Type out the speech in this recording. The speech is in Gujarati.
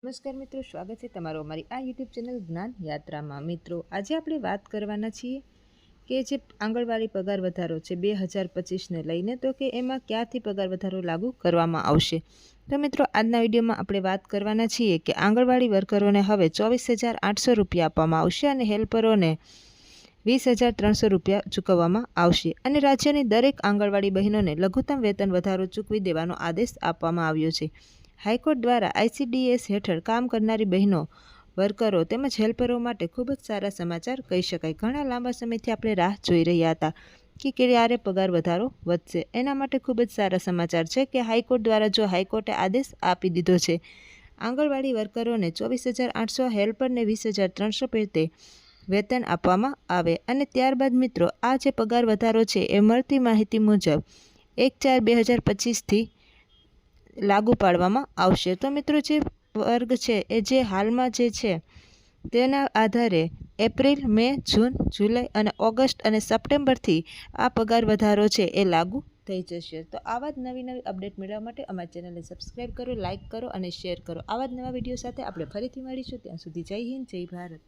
નમસ્કાર મિત્રો, સ્વાગત છે તમારું અમારી આ યુટ્યુબ ચેનલ જ્ઞાન યાત્રામાં। મિત્રો, આજે આપણે વાત કરવાના છીએ કે જે આંગણવાડી પગાર વધારો છે 2025ને લઈને, તો કે એમાં ક્યાંથી પગાર વધારો લાગુ કરવામાં આવશે। તો મિત્રો, આજના વિડીયોમાં આપણે વાત કરવાના છીએ કે આંગણવાડી વર્કરોને હવે 24,800 રૂપિયા આપવામાં આવશે અને હેલ્પરોને 20,300 રૂપિયા ચૂકવવામાં આવશે અને રાજ્યની દરેક આંગણવાડી બહેનોને લઘુત્તમ વેતન વધારો ચૂકવી દેવાનો આદેશ આપવામાં આવ્યો છે। હાઈકોર્ટ દ્વારા ICDS હેઠળ કામ કરનારી બહેનો, વર્કરો તેમજ હેલ્પરો માટે ખૂબ જ સારા સમાચાર કહી શકાય। ઘણા લાંબા સમયથી આપણે રાહ જોઈ રહ્યા હતા કે ક્યારે પગાર વધારો વધશે। એના માટે ખૂબ જ સારા સમાચાર છે કે હાઈકોર્ટ દ્વારા જો હાઈકોર્ટે આદેશ આપી દીધો છે, આંગણવાડી વર્કરોને 24,800, હેલ્પરને 20,300 પેટે વેતન આપવામાં આવે। અને ત્યારબાદ મિત્રો, આ જે પગાર વધારો છે એ મળતી માહિતી મુજબ 1/4/2025થી લાગુ પાડવામાં આવશે। તો મિત્રો, જે વર્ગ છે એ જે હાલમાં જે છે તેના આધારે એપ્રિલ, મે, જૂન, જુલાઈ અને ઓગસ્ટ અને સપ્ટેમ્બરથી આ પગાર વધારો છે એ લાગુ થઈ જશે। તો આવા જ નવી અપડેટ મેળવવા માટે અમારી ચેનલને સબસ્ક્રાઈબ કરો, લાઇક કરો અને શેર કરો। આવા જ નવા વિડીયો સાથે આપણે ફરીથી મળીશું। ત્યાં સુધી જય હિન્દ, જય ભારત।